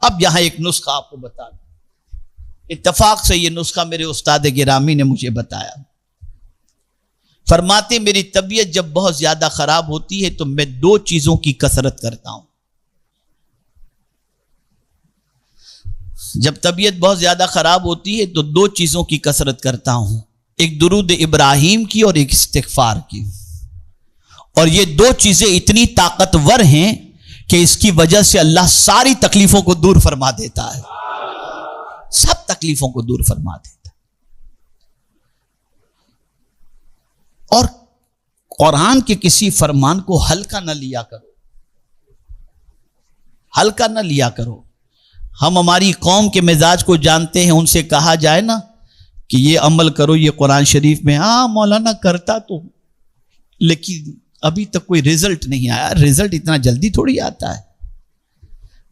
اب یہاں ایک نسخہ آپ کو بتا دوں، اتفاق سے یہ نسخہ میرے استاد گرامی نے مجھے بتایا. فرماتے میری طبیعت جب بہت زیادہ خراب ہوتی ہے تو میں 2 چیزوں کی کثرت کرتا ہوں. جب طبیعت بہت زیادہ خراب ہوتی ہے تو 2 چیزوں کی کثرت کرتا ہوں، ایک درود ابراہیم کی اور ایک استغفار کی. اور یہ 2 چیزیں اتنی طاقتور ہیں کہ اس کی وجہ سے اللہ ساری تکلیفوں کو دور فرما دیتا ہے، سب تکلیفوں کو دور فرما دیتا ہے. اور قرآن کے کسی فرمان کو ہلکا نہ لیا کرو، ہلکا نہ لیا کرو. ہم ہماری قوم کے مزاج کو جانتے ہیں، ان سے کہا جائے نا کہ یہ عمل کرو یہ قرآن شریف میں، ہاں مولانا کرتا تو، لیکن ابھی تک کوئی رزلٹ نہیں آیا. رزلٹ اتنا جلدی تھوڑی آتا ہے،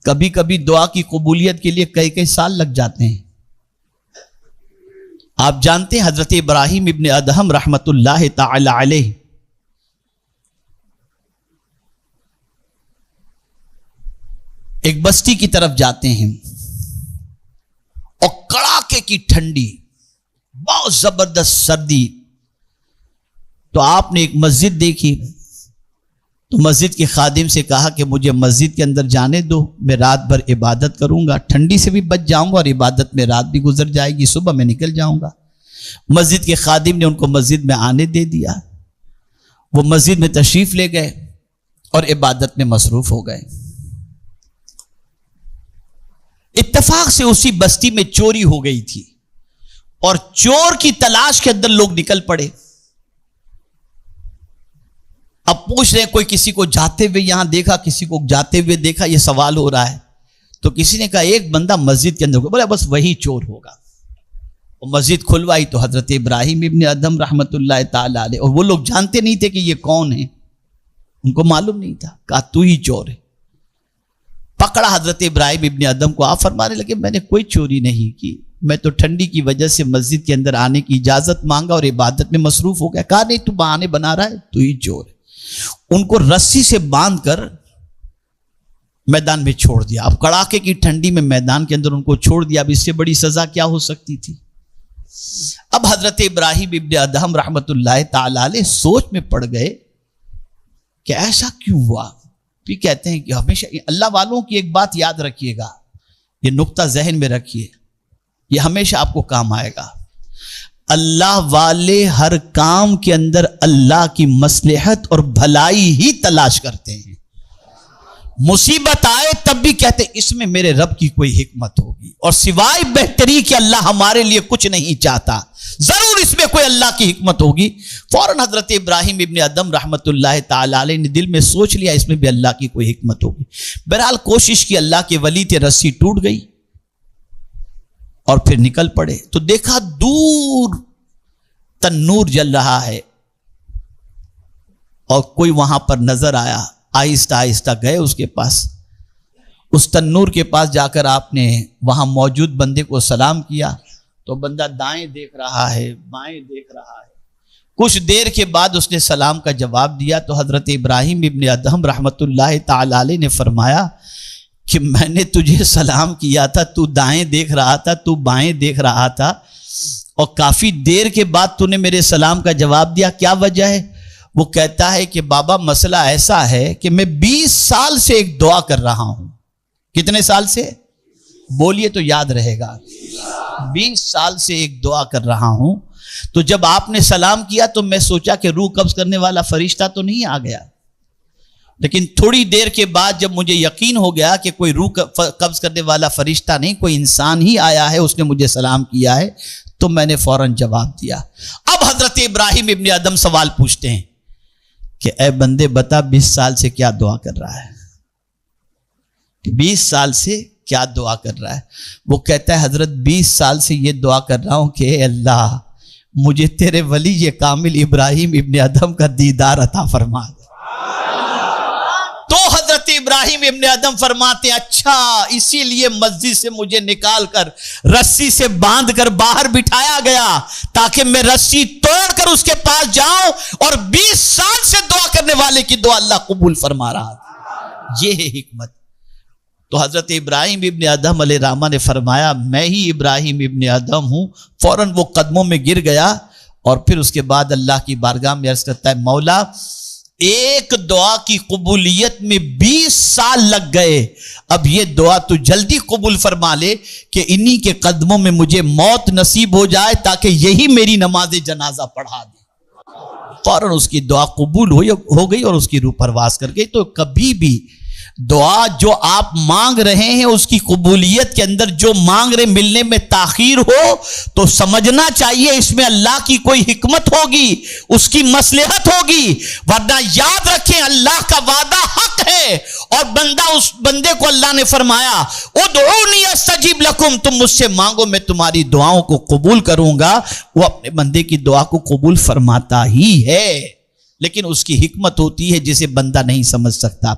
کبھی کبھی دعا کی قبولیت کے لیے کئی سال لگ جاتے ہیں. آپ جانتے ہیں حضرت ابراہیم ابن ادہم رحمت اللہ تعالی علیہ ایک بستی کی طرف جاتے ہیں اور کڑاکے کی ٹھنڈی، بہت زبردست سردی. تو آپ نے ایک مسجد دیکھی تو مسجد کے خادم سے کہا کہ مجھے مسجد کے اندر جانے دو، میں رات بھر عبادت کروں گا، ٹھنڈی سے بھی بچ جاؤں گا اور عبادت میں رات بھی گزر جائے گی، صبح میں نکل جاؤں گا. مسجد کے خادم نے ان کو مسجد میں آنے دے دیا. وہ مسجد میں تشریف لے گئے اور عبادت میں مصروف ہو گئے. اتفاق سے اسی بستی میں چوری ہو گئی تھی اور چور کی تلاش کے اندر لوگ نکل پڑے. اب پوچھ رہے ہیں کوئی کسی کو جاتے ہوئے یہاں دیکھا، کسی کو جاتے ہوئے دیکھا، یہ سوال ہو رہا ہے. تو کسی نے کہا ایک بندہ مسجد کے اندر ہوگا، بولا بس وہی چور ہوگا. وہ مسجد کھلوائی تو حضرت ابراہیم ابن ادہم رحمت اللہ تعالی علیہ، اور وہ لوگ جانتے نہیں تھے کہ یہ کون ہے، ان کو معلوم نہیں تھا. کہا تو ہی چور ہے. پکڑا حضرت ابراہیم ابن ادہم کو. آپ فرمانے لگے میں نے کوئی چوری نہیں کی، میں تو ٹھنڈی کی وجہ سے مسجد کے اندر آنے کی اجازت مانگا اور عبادت میں مصروف ہو گیا. کہا نہیں تو بہانے بنا رہا ہے، تو ہی چور ہے. ان کو رسی سے باندھ کر میدان میں چھوڑ دیا. اب کڑاکے کی ٹھنڈی میں میدان کے اندر ان کو چھوڑ دیا. اب اس سے بڑی سزا کیا ہو سکتی تھی؟ اب حضرت ابراہیم ابن ادہم رحمت اللہ تعالی علیہ سوچ میں پڑ گئے کہ ایسا کیوں ہوا. پھر کہتے ہیں کہ ہمیشہ اللہ والوں کی ایک بات یاد رکھیے گا، یہ نقطہ ذہن میں رکھیے، یہ ہمیشہ آپ کو کام آئے گا. اللہ والے ہر کام کے اندر اللہ کی مصلحت اور بھلائی ہی تلاش کرتے ہیں. مصیبت آئے تب بھی کہتے اس میں میرے رب کی کوئی حکمت ہوگی، اور سوائے بہتری کہ اللہ ہمارے لیے کچھ نہیں چاہتا، ضرور اس میں کوئی اللہ کی حکمت ہوگی. فوراً حضرت ابراہیم ابن ادہم رحمت اللہ تعالی علیہ نے دل میں سوچ لیا اس میں بھی اللہ کی کوئی حکمت ہوگی. بہرحال کوشش کی، اللہ کے ولی تھے، رسی ٹوٹ گئی اور پھر نکل پڑے. تو دیکھا دور تنور جل رہا ہے اور کوئی وہاں پر نظر آیا. آہستہ آہستہ گئے اس کے پاس، اس تنور کے پاس جا کر آپ نے وہاں موجود بندے کو سلام کیا. تو بندہ دائیں دیکھ رہا ہے، بائیں دیکھ رہا ہے. کچھ دیر کے بعد اس نے سلام کا جواب دیا. تو حضرت ابراہیم ابن ادہم رحمت اللہ تعالی علیہ نے فرمایا کہ میں نے تجھے سلام کیا تھا، تو دائیں دیکھ رہا تھا، تو بائیں دیکھ رہا تھا، اور کافی دیر کے بعد تو نے میرے سلام کا جواب دیا، کیا وجہ ہے؟ وہ کہتا ہے کہ بابا مسئلہ ایسا ہے کہ میں 20 سال سے ایک دعا کر رہا ہوں. کتنے سال سے؟ بولیے تو یاد رہے گا. 20 سال سے ایک دعا کر رہا ہوں. تو جب آپ نے سلام کیا تو میں سوچا کہ روح قبض کرنے والا فرشتہ تو نہیں آ گیا، لیکن تھوڑی دیر کے بعد جب مجھے یقین ہو گیا کہ کوئی روح قبض کرنے والا فرشتہ نہیں، کوئی انسان ہی آیا ہے، اس نے مجھے سلام کیا ہے، تو میں نے فوراً جواب دیا. اب حضرت ابراہیم ابن ادہم سوال پوچھتے ہیں کہ اے بندے بتا 20 سال سے کیا دعا کر رہا ہے؟ 20 سال سے کیا دعا کر رہا ہے؟ وہ کہتا ہے حضرت 20 سال سے یہ دعا کر رہا ہوں کہ اے اللہ مجھے تیرے ولی یہ کامل ابراہیم ابن ادہم کا دیدار عطا فرما دے. تو حضرت ابراہیم ابن ادہم فرماتے ہیں اچھا اسی لیے مسجد سے مجھے نکال کر رسی سے باندھ کر باہر بٹھایا گیا تاکہ میں رسی توڑ کر اس کے پاس جاؤں اور 20 سال سے دعا کرنے والے کی دعا اللہ قبول فرما رہا تھا. یہ ہے حکمت. تو حضرت ابراہیم ابن ادہم علیہ الرحمہ نے فرمایا میں ہی ابراہیم ابن ادہم ہوں. فوراً وہ قدموں میں گر گیا اور پھر اس کے بعد اللہ کی بارگاہ میں عرض کرتا ہے مولا ایک دعا کی قبولیت میں 20 سال لگ گئے، اب یہ دعا تو جلدی قبول فرما لے کہ انہی کے قدموں میں مجھے موت نصیب ہو جائے تاکہ یہی میری نماز جنازہ پڑھا دے. فوراً اس کی دعا قبول ہو گئی اور اس کی روح پرواز کر گئی. تو کبھی بھی دعا جو آپ مانگ رہے ہیں اس کی قبولیت کے اندر جو مانگ رہے ملنے میں تاخیر ہو تو سمجھنا چاہیے اس میں اللہ کی کوئی حکمت ہوگی، اس کی مصلحت ہوگی، ورنہ یاد رکھیں اللہ کا وعدہ حق ہے. اور اس بندے کو اللہ نے فرمایا ادعونی استجب لکم، تم مجھ سے مانگو میں تمہاری دعاؤں کو قبول کروں گا. وہ اپنے بندے کی دعا کو قبول فرماتا ہی ہے، لیکن اس کی حکمت ہوتی ہے جسے بندہ نہیں سمجھ سکتا.